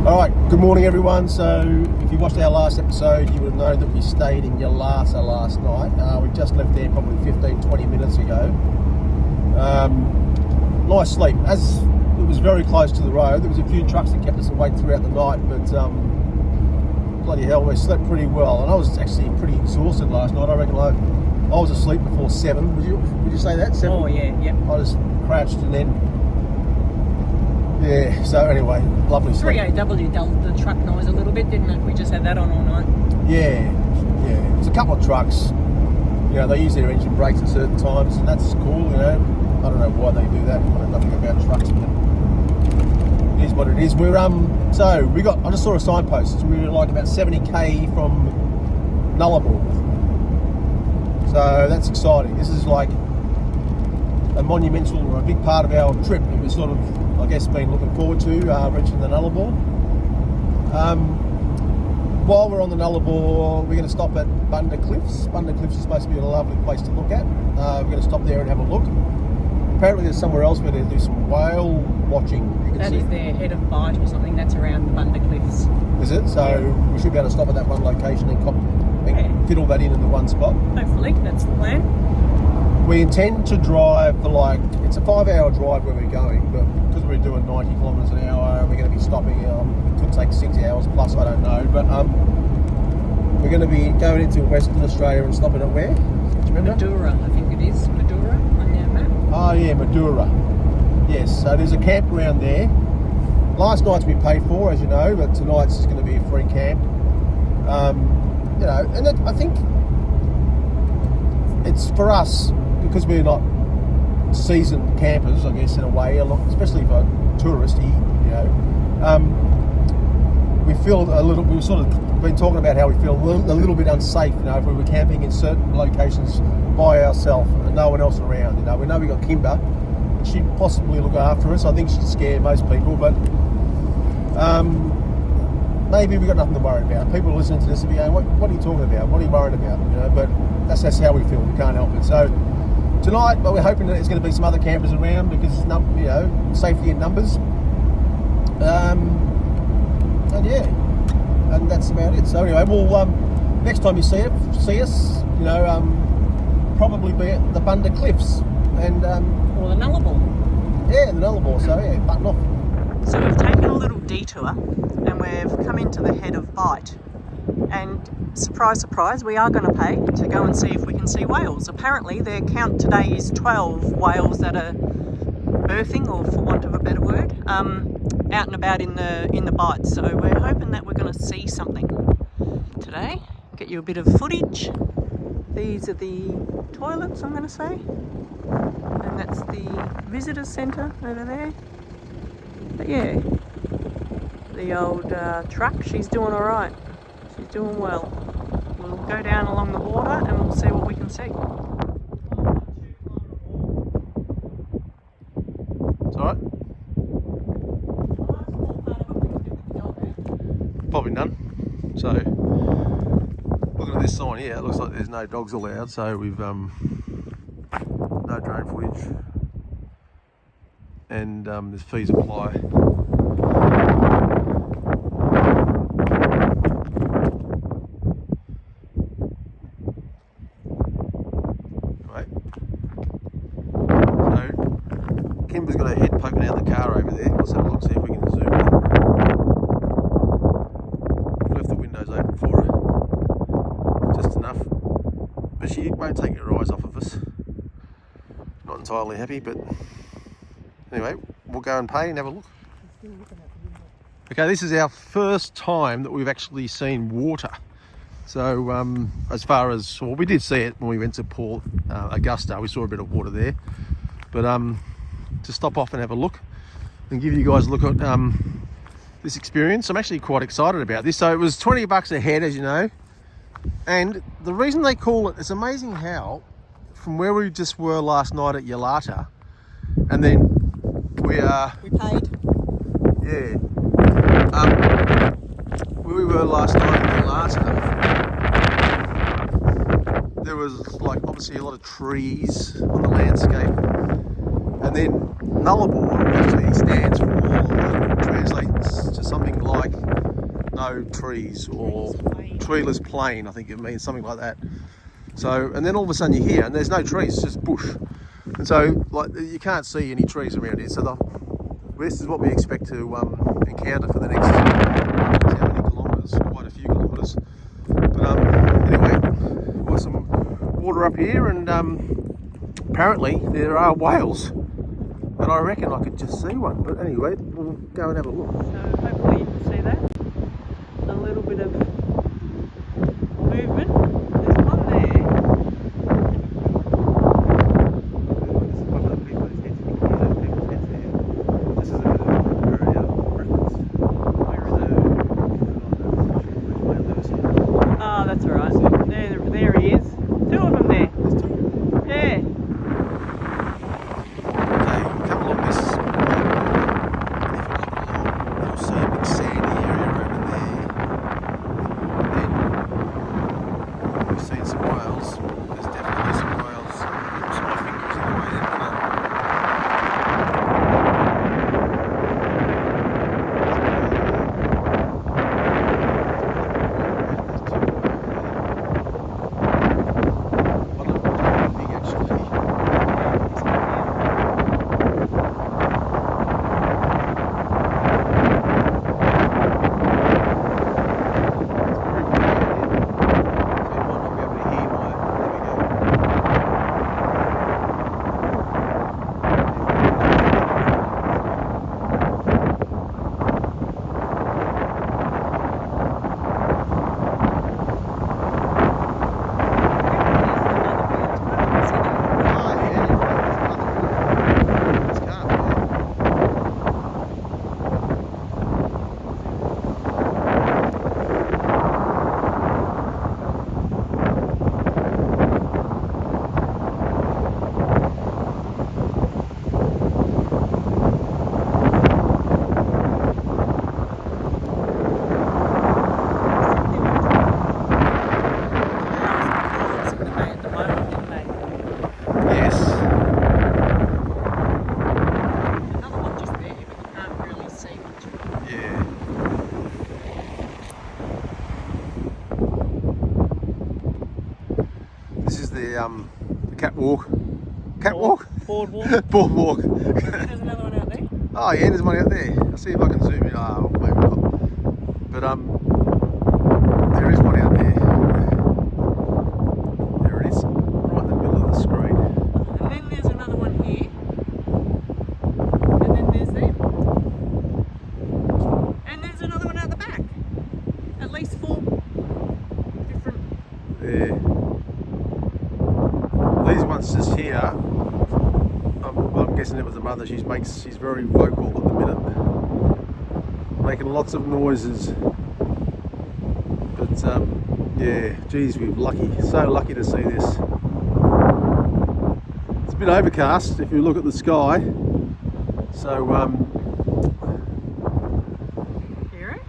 Alright, good morning everyone. So if you watched our last episode, you would have known that we stayed in Yalata last night. We just left there probably 15-20 minutes ago. Nice sleep. As it was very close to the road, there was a few trucks that kept us awake throughout the night, but bloody hell, we slept pretty well. And I was actually pretty exhausted last night. I reckon I was asleep before 7. Would you say that? 7? Oh yeah, yep. I just crouched and then yeah, so anyway, lovely sleep. 3AW dulled the truck noise a little bit, didn't it? We just had that on all night. Yeah. There's a couple of trucks, you know, they use their engine brakes at certain times, and that's cool, you know. I don't know why they do that. I know nothing about trucks, but it is what it is. I just saw a signpost. We were like about 70k from Nullarbor. So that's exciting. This is like a monumental or a big part of our trip that we've sort of, I guess, been looking forward to, reaching the Nullarbor. While we're on the Nullarbor, we're going to stop at Bunda Cliffs. Bunda Cliffs is supposed to be a lovely place to look at. We're going to stop there and have a look. Apparently there's somewhere else where they do some whale watching. That is their head of bite or something. That's around the Bunda Cliffs. Is it? So yeah. We should be able to stop at that one location and fit all that in the one spot. Hopefully, that's the plan. We intend to drive for it's a 5-hour drive where we're going, but because we're doing 90 kilometres an hour, we're going to be stopping, it could take 6 hours plus, I don't know, but we're going to be going into Western Australia and stopping at where? Do you remember? Madura, I think it is. Madura on your map. Oh yeah, Madura. Yes, so there's a campground there. Last night's we paid for, as you know, but tonight's is going to be a free camp. You know, and I think it's for us, because we're not seasoned campers, I guess, in a way, especially for touristy, you know. We've sort of been talking about how we feel a little bit unsafe, you know, if we were camping in certain locations by ourselves and no one else around, you know. We know we got Kimber, she'd possibly look after us. I think she'd scare most people, but maybe we've got nothing to worry about. People listening to this will be going, what are you talking about? What are you worried about? You know, but that's how we feel. We can't help it. So tonight, we're hoping that there's going to be some other campers around because, you know, safety in numbers. And yeah, and that's about it. So anyway, we'll next time you see us, you know, probably be at the Bunda Cliffs and or the Nullarbor. Yeah, the Nullarbor. So yeah, button off. So we've taken a little detour and we've come into the head of Bight. And surprise, surprise, we are going to pay to go and see if we can see whales. Apparently their count today is 12 whales that are birthing, or for want of a better word, out and about in the Bight. So we're hoping that we're going to see something today. Get you a bit of footage. These are the toilets, I'm going to say. And that's the visitor centre over there. But yeah, the old truck, she's doing all right. She's doing well. We'll go down along the water and we'll see what we can see. It's alright. Probably none. So, looking at this sign here, it looks like there's no dogs allowed, so we've no drone footage. And there's fees apply. Kimber's got her head poking out the car over there. Let's have a look, see if we can zoom in. Left the windows open for her, just enough. But she won't take her eyes off of us. Not entirely happy, but anyway, we'll go and pay and have a look. Okay, this is our first time that we've actually seen water. So as far as, well, we did see it when we went to Port Augusta. We saw a bit of water there, but to stop off and have a look and give you guys a look at this experience. I'm actually quite excited about this. So it was $20 a head, as you know, and the reason they call it's amazing how from where we just were last night at Yalata, and then we paid. Yeah. Where we were last night at Yalata, there was like obviously a lot of trees on the landscape, and then Nullarbor actually stands for, translates to something like no trees, or treeless plain, I think it means, something like that. So, and then all of a sudden you're here and there's no trees, it's just bush. And so, like, you can't see any trees around here. So this is what we expect to encounter for the next, how many kilometres? Quite a few kilometres. But anyway, we've got some water up here, and apparently there are whales. And I reckon I could just see one. But anyway, we'll go and have a look. So hopefully you can see that. A little bit of movement. There's one there. This is one of the people's heads. You can hear those people's heads there. This is a bit of a reference. Oh, that's alright. There he is. Two of them there. There's two. Yeah. Okay, come along this. You'll see a big sandy area over there. Then we've seen some whales. There's definitely some whales. Oops, my fingers in the way there. The catwalk. Catwalk? Boardwalk. Boardwalk. There's another one out there. Oh yeah, there's one out there. I'll see if I can zoom in. Oh, maybe not. But there is one out there. There it is, right in the middle of the screen. And then there's another one here. And then there's them. And there's another one out the back. At least 4 different. Yeah. These ones just here. I'm guessing it was the mother. She's very vocal at the minute, making lots of noises. But yeah, geez, we're lucky, so lucky to see this. It's a bit overcast if you look at the sky. So Hear it?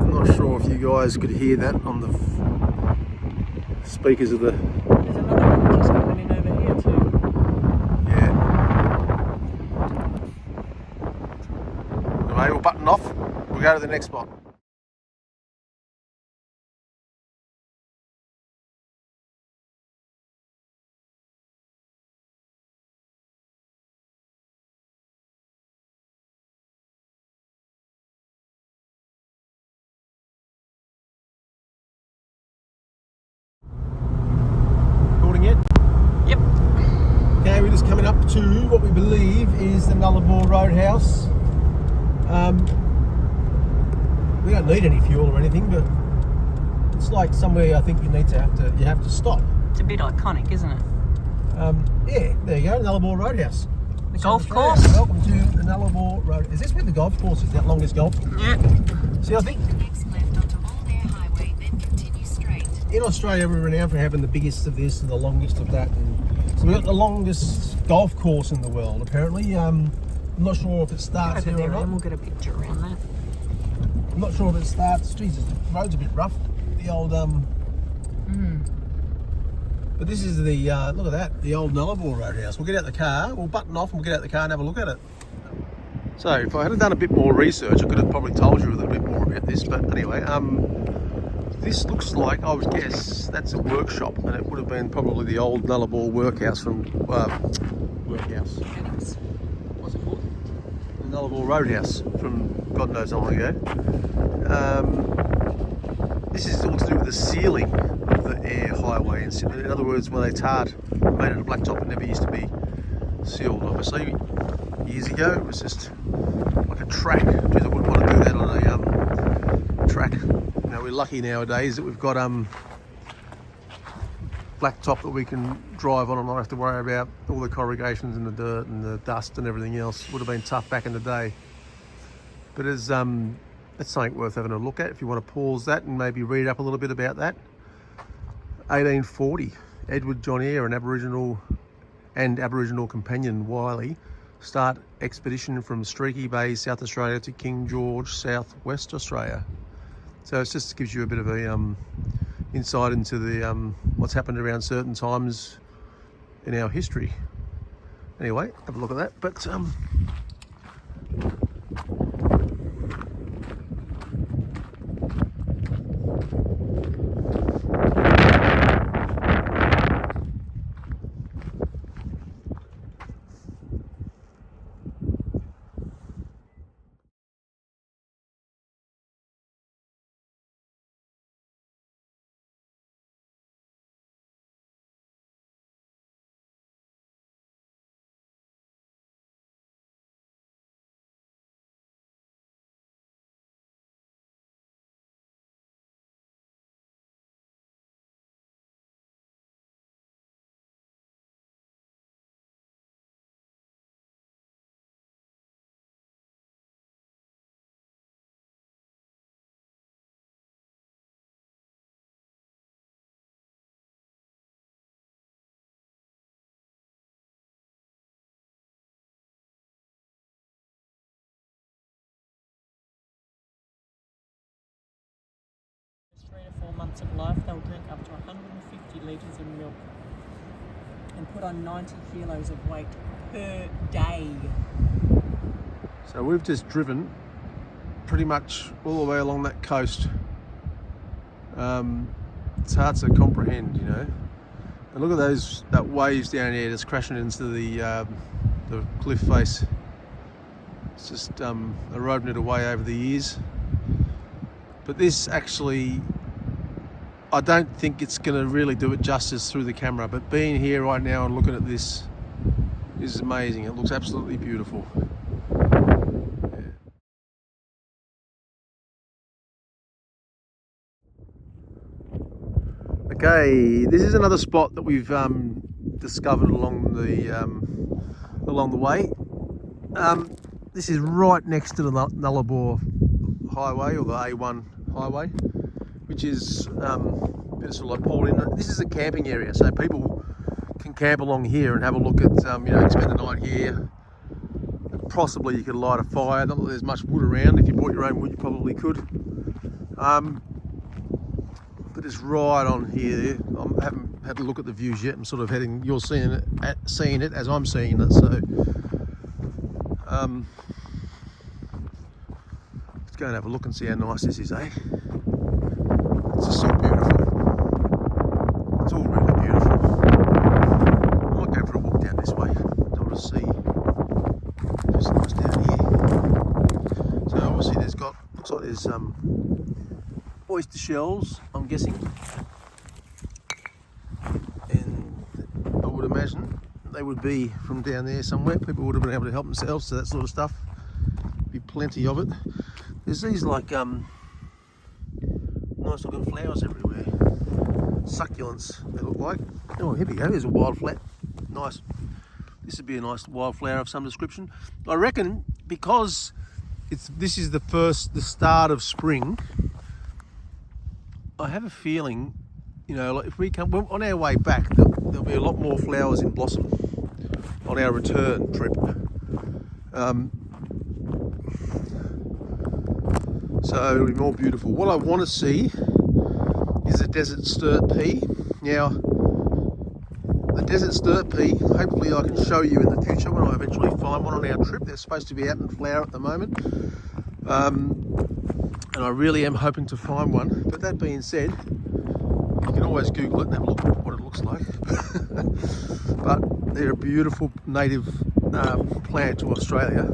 I'm not sure if you guys could hear that on the speakers of the. There's another one just coming in over here too. Yeah. Anyway, we'll button off. We'll go to the next spot. Recording it? Yep. Okay, we're just coming up to what we believe is the Nullarbor Roadhouse. We don't need any fuel or anything, but it's like somewhere I think you have to stop. It's a bit iconic, isn't it? Yeah, there you go, Nullarbor Roadhouse. The South golf Australia. course. Welcome to the Nullarbor Road. Is this where the golf course is? That longest golf? Yeah. See, I think Next left onto Allbear Highway, then continue straight. in Australia we're renowned for having the biggest of this and the longest of that. And so we've got the longest golf course in the world, apparently. I'm not sure if it starts Over here or there, and we'll not. get a picture around that. I'm not sure if it starts. Jesus, the road's a bit rough. The old But this is the look at that, the old Nullarbor Roadhouse. We'll get out the car, we'll button off, and we'll get out the car and have a look at it. So if I had done a bit more research, I could have probably told you a little bit more about this. But anyway, this looks like, I would guess, that's a workshop, and it would have been probably the old Nullarbor workhouse from workhouse. What's it called? The Nullarbor Roadhouse from God knows how long ago. This is all to do with the sealing of the air highway in Sydney. In other words, when they made it a blacktop, it never used to be sealed. Obviously, years ago, it was just like a track. Geez, I wouldn't want to do that on a track. You know, we're lucky nowadays that we've got blacktop that we can drive on and not have to worry about all the corrugations and the dirt and the dust and everything else. Would have been tough back in the day. But it's something worth having a look at if you want to pause that and maybe read up a little bit about that. 1840, Edward John Eyre, an Aboriginal companion Wiley, start expedition from Streaky Bay, South Australia to King George, South West Australia. So it just gives you a bit of a insight into the what's happened around certain times in our history. Anyway, have a look at that. But First 3 to 4 months of life, they'll drink up to 150 litres of milk and put on 90 kilos of weight per day. so we've just driven pretty much all the way along that coast. It's hard to comprehend, you know. And look at that waves down there just crashing into the cliff face. It's just eroding it away over the years. But this actually, I don't think it's going to really do it justice through the camera, but being here right now and looking at this is amazing. It looks absolutely beautiful. Okay, this is another spot that we've discovered along the way. This is right next to the Nullarbor Highway, or the A1 highway, which is a bit sort of like pulled in. This is a camping area, so people can camp along here and have a look at, you know, spend the night here. Possibly you could light a fire. Not that there's much wood around. If you brought your own wood, you probably could. But it's right on here. I haven't had a look at the views yet. I'm sort of heading. You're seeing it as I'm seeing it. So let's go and have a look and see how nice this is, eh? It's just so beautiful. It's all really beautiful. I might go for a walk down this way. I want to see. It's nice down here. So obviously looks like there's oyster shells, I'm guessing, and I would imagine they would be from down there somewhere. People would have been able to help themselves to that sort of stuff. Be plenty of it. There's these like nice looking flowers everywhere. Succulents, they look like. Oh, here we go. There's a wildflower. Nice. This would be a nice wildflower of some description. I reckon because this is the start of spring. I have a feeling, you know, like if we come on our way back, there'll be a lot more flowers in blossom on our return trip. So it'll be more beautiful. What I want to see is a desert sturt pea. Now, the desert stir pea. Hopefully I can show you in the future when I eventually find one on our trip. They're supposed to be out in flower at the moment. And I really am hoping to find one. But that being said, you can always Google it and have a look at what it looks like. But they're a beautiful native plant to Australia.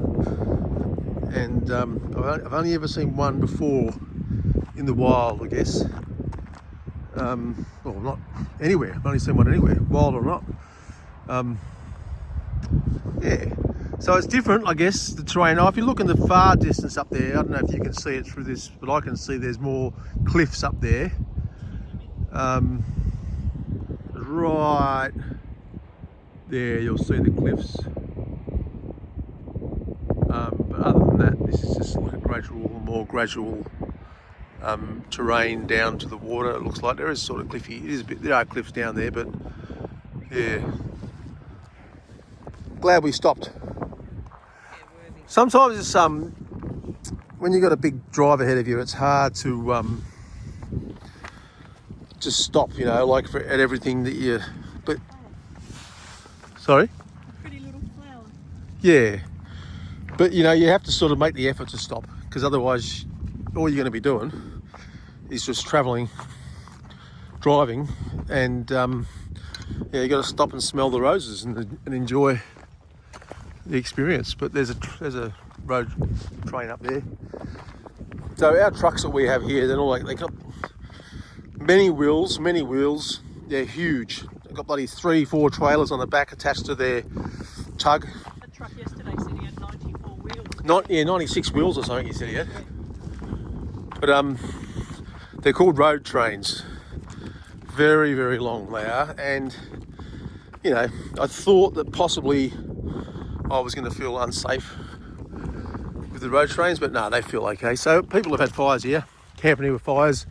And I've only ever seen one before in the wild, I guess. Well, not anywhere. I've only seen one anywhere, wild or not. Yeah. So it's different, I guess, the terrain. Now, if you look in the far distance up there, I don't know if you can see it through this, but I can see there's more cliffs up there. Right there, you'll see the cliffs. But other than that, this is just like a more gradual terrain down to the water. It looks like there is sort of cliffy. It is a bit. There are cliffs down there, but yeah. Glad we stopped. Sometimes it's when you've got a big drive ahead of you, it's hard to just stop. You know, like at everything that you. But sorry. Pretty little flower. Yeah, but you know, you have to sort of make the effort to stop, because otherwise, all you're going to be doing is just travelling, driving, and yeah, you got to stop and smell the roses and enjoy the experience. But there's a road train up there. So our trucks that we have here, they're all like, they got many wheels. They're huge. They've got bloody 3-4 trailers on the back attached to their tug. That truck yesterday said he had 94 wheels. 96 wheels or something he said he had. But they're called road trains. Very, very long they are. And, you know, I thought that possibly I was going to feel unsafe with the road trains, but no, they feel okay. So people have had fires here, camping here with fires.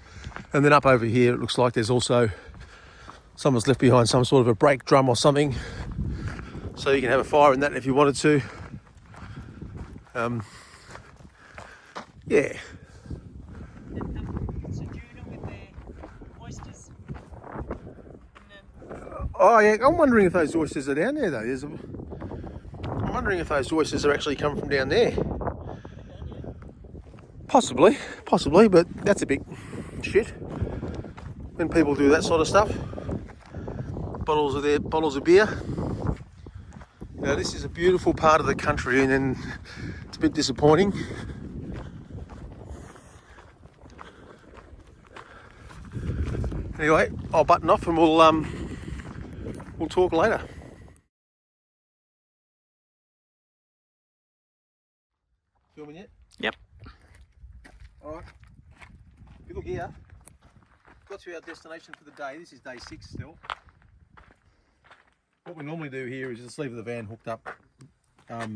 And then up over here, it looks like there's also someone's left behind some sort of a brake drum or something. So you can have a fire in that if you wanted to. Yeah. Oh yeah, I'm wondering if those oysters are down there though. I'm wondering if those oysters are actually coming from down there. Possibly, but that's a bit shit when people do that sort of stuff. Bottles of beer. You know, this is a beautiful part of the country, and then it's a bit disappointing. Anyway, I'll button off and we'll talk later. Filming yet? Yep. Alright. If you look here, got to our destination for the day. This is day 6 still. What we normally do here is just leave the van hooked up. I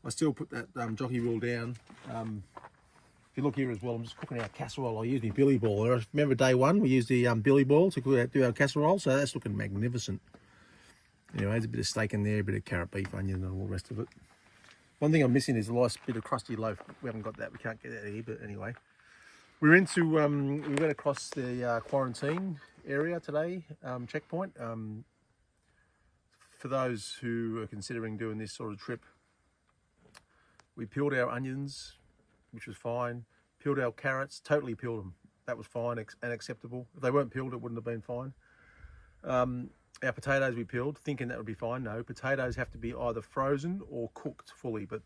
still put that jockey wheel down. If you look here as well, I'm just cooking our casserole. I use my billy ball. Remember day 1 we used the billy ball to do our casserole, so that's looking magnificent. Anyway, there's a bit of steak in there, a bit of carrot beef, onion, and all the rest of it. One thing I'm missing is a nice bit of crusty loaf. We haven't got that. We can't get that here, but anyway. We're into, we went across the quarantine area today, checkpoint. For those who are considering doing this sort of trip, we peeled our onions, which was fine. Peeled our carrots, totally peeled them. That was fine and acceptable. If they weren't peeled, it wouldn't have been fine. Our potatoes we peeled, thinking that would be fine. No, potatoes have to be either frozen or cooked fully, but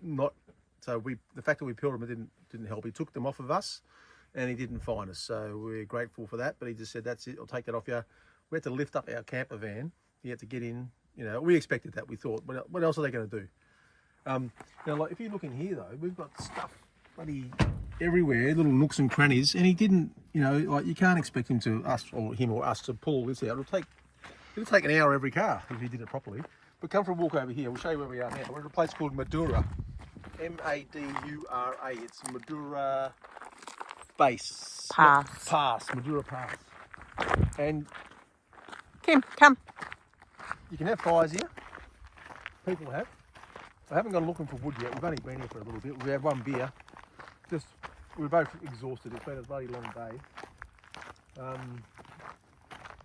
not. So the fact that we peeled them, it didn't help. He took them off of us, and he didn't fine us. So we're grateful for that. But he just said, "That's it. I'll take that off you." We had to lift up our camper van. He had to get in. You know, we expected that. We thought, what else are they going to do? Now, like if you look in here though, we've got stuff bloody everywhere, little nooks and crannies, and he didn't. You know, like you can't expect him or us to pull all this out. It'll take an hour every car if he did it properly. But come for a walk over here. We'll show you where we are now. We're at a place called Madura. Madura. It's Madura Base. Pass. Madura Pass. And Kim, come. you can have fires here. People have. I haven't gone looking for wood yet. We've only been here for a little bit. We had one beer. We're both exhausted. It's been a bloody long day.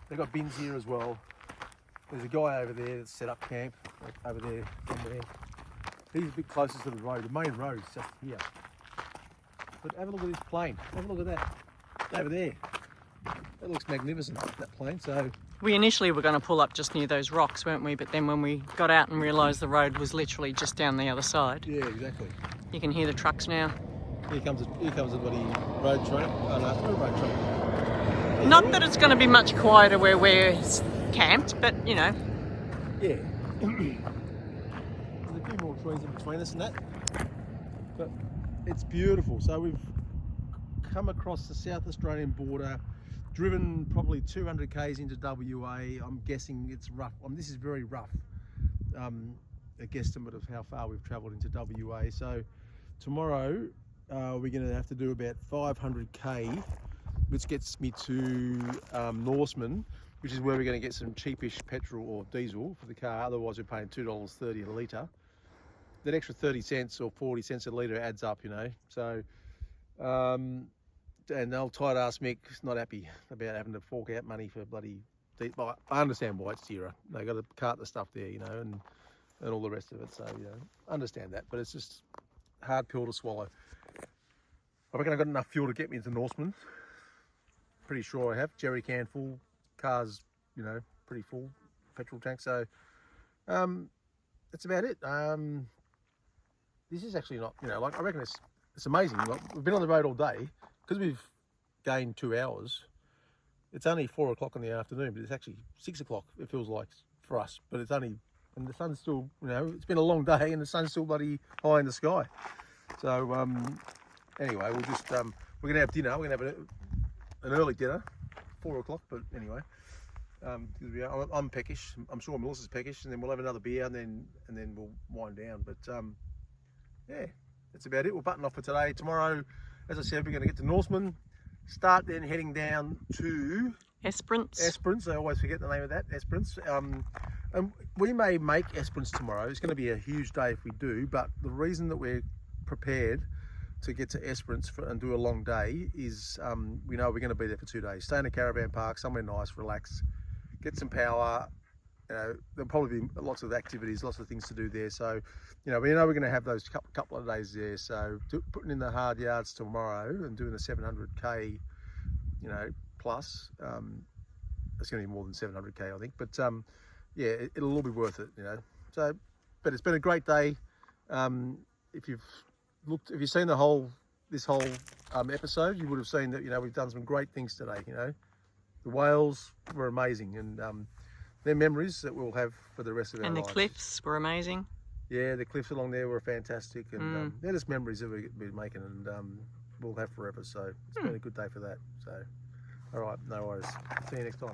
They've got bins here as well. There's a guy over there that's set up camp, over there, somewhere. He's a bit closer to the road. The main road is just here. But have a look at this plane. Have a look at that. Over there. That looks magnificent, that plane. So We initially were going to pull up just near those rocks, weren't we? But then when we got out and realised the road was literally just down the other side. yeah, exactly. You can hear the trucks now. Here comes a bloody road train. Oh no, it's not a road train. Not that it's going to be much quieter where we're camped, but you know. Yeah. There's a few more trees in between us and that. But it's beautiful. So we've come across the South Australian border, driven probably 200 k's into WA. I'm guessing it's rough. This is very rough. A guesstimate of how far we've travelled into WA. So tomorrow we're going to have to do about 500k, which gets me to Norseman, which is where we're going to get some cheapish petrol or diesel for the car. Otherwise we're paying $2.30 a litre. That extra 30 cents or 40 cents a litre adds up, you know. So and old tight ass Mick's not happy about having to fork out money for bloody diesel. I understand why it's dearer. They got to cart the stuff there, you know, and all the rest of it. So, you know, I understand that, but it's just a hard pill to swallow. I reckon I've got enough fuel to get me into Norseman. Pretty sure I have. Jerry can full, car's, you know, pretty full, petrol tank. So that's about it. This is actually not, you know, like I reckon it's amazing. Like, we've been on the road all day because we've gained 2 hours. It's only 4 o'clock in the afternoon, but it's actually 6 o'clock. It feels like for us, but it's only, and the sun's still, you know, it's been a long day and the sun's still bloody high in the sky. So anyway, we'll just we're gonna have dinner. We're gonna have an early dinner, 4 o'clock. But anyway, I'm peckish. I'm sure Melissa's peckish, and then we'll have another beer, and then we'll wind down. But yeah, that's about it. We'll button off for today. Tomorrow, as I said, we're going to get to Norseman, start then heading down to Esperance. I always forget the name of that, Esperance. And we may make Esperance tomorrow. It's going to be a huge day if we do, but the reason that we're prepared to get to Esperance and do a long day is we know we're going to be there for 2 days. Stay in a caravan park, somewhere nice, relax, get some power. You know, there'll probably be lots of activities, lots of things to do there. So, you know, we know we're going to have those couple of days there. So putting in the hard yards tomorrow and doing the 700k, you know, plus, it's going to be more than 700k, I think. But yeah, it'll all be worth it, you know. So, but it's been a great day. If you've seen this whole episode, you would have seen that, you know, we've done some great things today. You know, the whales were amazing, and they're memories that we'll have for the rest of our lives. And the cliffs were amazing. Yeah, the cliffs along there were fantastic, and they're just memories that we've been making, and we'll have forever. So it's been a good day for that. So, all right, no worries. See you next time.